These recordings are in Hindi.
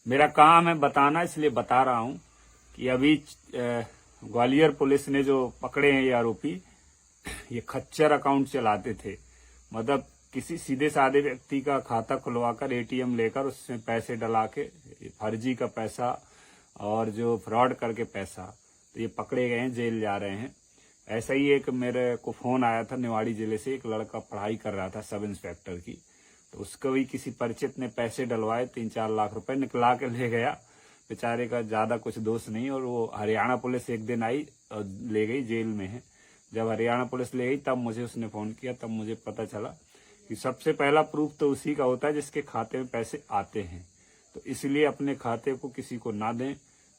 मेरा काम है बताना, इसलिए बता रहा हूं कि अभी ग्वालियर पुलिस ने जो पकड़े हैं ये आरोपी, ये खच्चर अकाउंट चलाते थे। मतलब किसी सीधे साधे व्यक्ति का खाता खुलवाकर एटीएम लेकर उसमें पैसे डला के फर्जी का पैसा और जो फ्रॉड करके पैसा, तो ये पकड़े गए हैं, जेल जा रहे हैं। ऐसा ही एक मेरे को फोन आया था निवाड़ी जिले से, एक लड़का पढ़ाई कर रहा था सब इंस्पेक्टर की, तो उसको भी किसी परिचित ने पैसे डलवाए, 3-4 लाख रुपए निकला के ले गया। बेचारे का ज्यादा कुछ दोष नहीं, और वो हरियाणा पुलिस एक दिन आई और ले गई, जेल में है। जब हरियाणा पुलिस ले गई तब मुझे उसने फोन किया, तब मुझे पता चला कि सबसे पहला प्रूफ तो उसी का होता है जिसके खाते में पैसे आते हैं। तो इसलिए अपने खाते को किसी को ना दें,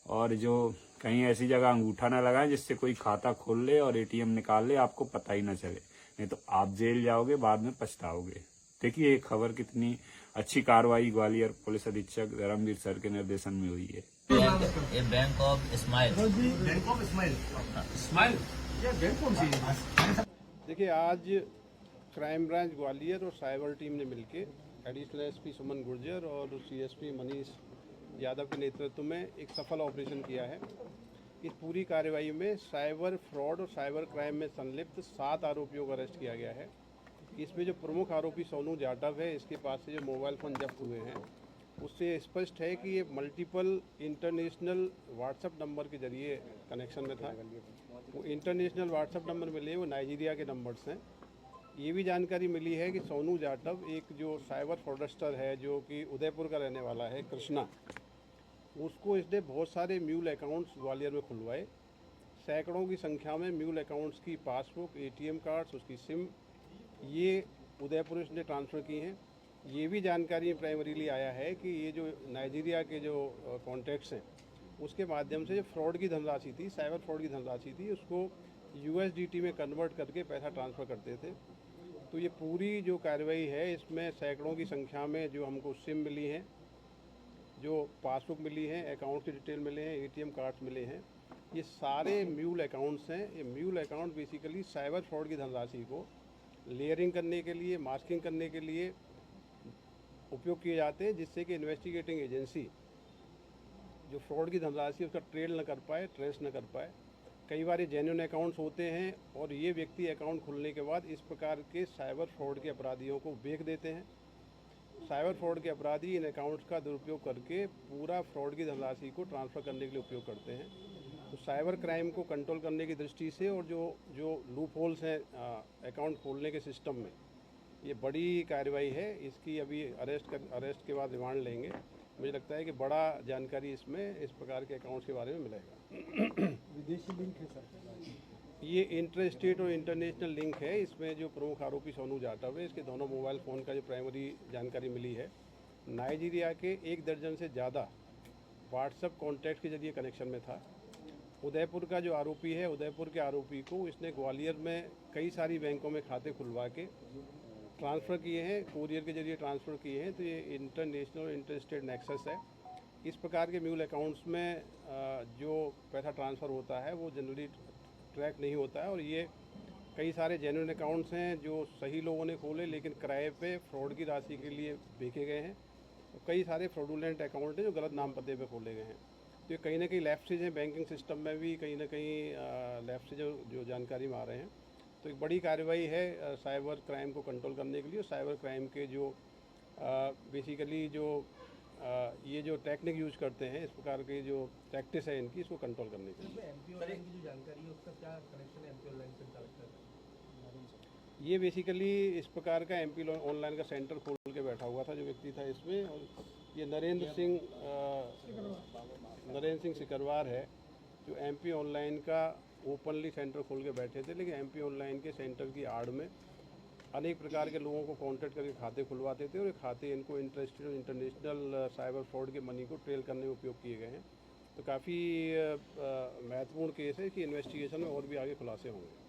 और जो कहीं ऐसी जगह अंगूठा ना लगाएं जिससे कोई खाता खोल ले और एटीएम निकाल ले, आपको पता ही ना चले, नहीं तो आप जेल जाओगे, बाद में पछताओगे। देखिए ये खबर कितनी अच्छी कार्रवाई ग्वालियर पुलिस अधीक्षक धर्मवीर सर के निर्देशन में हुई है। Bank of smile. Bank of smile. Smile या बैंक कौन सी है? देखिए, आज क्राइम ब्रांच ग्वालियर और साइबर टीम ने मिलकर एडिशनल एसपी सुमन गुर्जर और सीएसपी मनीष यादव के नेतृत्व में एक सफल ऑपरेशन किया है। इस पूरी कार्रवाई में साइबर फ्रॉड और साइबर क्राइम में संलिप्त 7 आरोपियों को अरेस्ट किया गया है। इसमें जो प्रमुख आरोपी सोनू जाटव है, इसके पास से जो मोबाइल फ़ोन जब्त हुए हैं उससे स्पष्ट है कि ये मल्टीपल इंटरनेशनल व्हाट्सएप नंबर के जरिए कनेक्शन में था। वो इंटरनेशनल व्हाट्सएप नंबर मिले वो नाइजीरिया के नंबर्स हैं। ये भी जानकारी मिली है कि सोनू जाटव एक जो साइबर फ्रॉडस्टर है जो कि उदयपुर का रहने वाला है, कृष्णा, उसको इसने बहुत सारे म्यूल अकाउंट्स ग्वालियर में खुलवाए। सैकड़ों की संख्या में म्यूल अकाउंट्स की पासबुक, एटीएम कार्ड्स, उसकी सिम, ये उदयपुर इसने ट्रांसफ़र की हैं। ये भी जानकारी प्राइमरीली आया है कि ये जो नाइजीरिया के जो कॉन्टैक्ट्स हैं उसके माध्यम से जो फ्रॉड की धनराशि थी, साइबर फ्रॉड की धनराशि थी, उसको यूएसडीटी में कन्वर्ट करके पैसा ट्रांसफ़र करते थे। तो ये पूरी जो कार्रवाई है इसमें सैकड़ों की संख्या में जो हमको सिम मिली हैं, जो पासबुक मिली हैं, अकाउंट की डिटेल मिले हैं, एटीएम कार्ड्स मिले हैं, ये सारे म्यूल अकाउंट्स हैं। ये mule account basically cyber fraud की धनराशि को लेयरिंग करने के लिए, मास्किंग करने के लिए उपयोग किए जाते हैं, जिससे कि इन्वेस्टिगेटिंग एजेंसी जो फ्रॉड की धनराशि उसका ट्रेल न कर पाए, ट्रेस न कर पाए। कई बार ये जेन्युइन अकाउंट्स होते हैं और ये व्यक्ति अकाउंट खुलने के बाद इस प्रकार के साइबर फ्रॉड के अपराधियों को बेच देते हैं। साइबर फ्रॉड के अपराधी इन अकाउंट्स का दुरुपयोग करके पूरा फ्रॉड की धनराशि को ट्रांसफ़र करने के लिए उपयोग करते हैं। तो साइबर क्राइम को कंट्रोल करने की दृष्टि से और जो लूप होल्स हैं अकाउंट खोलने के सिस्टम में, ये बड़ी कार्रवाई है। इसकी अभी अरेस्ट के बाद रिमांड लेंगे। मुझे लगता है कि बड़ा जानकारी इसमें इस प्रकार के अकाउंट्स के बारे में मिलेगा। विदेशी लिंक है सर? ये इंटर स्टेट और इंटरनेशनल लिंक है। इसमें जो प्रमुख आरोपी सोनू जाटव है, इसके दोनों मोबाइल फ़ोन का जो प्राइमरी जानकारी मिली है, नाइजीरिया के 1 दर्जन से ज़्यादा व्हाट्सएप कॉन्टैक्ट के जरिए कनेक्शन में था। उदयपुर का जो आरोपी है, उदयपुर के आरोपी को इसने ग्वालियर में कई सारी बैंकों में खाते खुलवा के ट्रांसफ़र किए हैं, कोरियर के जरिए ट्रांसफ़र किए हैं। तो ये इंटरनेशनल और इंटर स्टेट नेक्सस है। इस प्रकार के म्यूल अकाउंट्स में जो पैसा ट्रांसफ़र होता है वो जनरली ट्रैक नहीं होता है, और ये कई सारे जेन्युइन अकाउंट्स हैं जो सही लोगों ने खोले लेकिन किराए पे फ्रॉड की राशि के लिए बेचे गए हैं। तो कई सारे फ्रॉडुलेंट अकाउंट हैं जो गलत नाम पते पे खोले गए हैं। तो ये कहीं ना कहीं लैप्सेज हैं, बैंकिंग सिस्टम में भी कहीं ना कहीं लैप्सेज जो जानकारी में आ रहे हैं। तो एक बड़ी कार्रवाई है साइबर क्राइम को कंट्रोल करने के लिए। साइबर क्राइम के जो बेसिकली जो ये जो टेक्निक यूज करते हैं, इस प्रकार की जो प्रैक्टिस है इनकी, इसको कंट्रोल करने के लिए। एमपी ऑनलाइन की जो जानकारी है उसका क्या कनेक्शन है एमपी ऑनलाइन से? ये बेसिकली इस प्रकार का एमपी ऑनलाइन का सेंटर खोल के बैठा हुआ था जो व्यक्ति था इसमें, और ये नरेंद्र सिंह सिकरवार है जो एमपी ऑनलाइन का ओपनली सेंटर खोल के बैठे थे, लेकिन एमपी ऑनलाइन के सेंटर की आड़ में अनेक प्रकार के लोगों को कांटेक्ट करके खाते खुलवाते थे, और ये खाते इनको इंटरनेशनल इंटरनेशनल साइबर फ्रॉड के मनी को ट्रेल करने में उपयोग किए गए हैं। तो काफ़ी महत्वपूर्ण केस है कि इन्वेस्टिगेशन में और भी आगे खुलासे होंगे।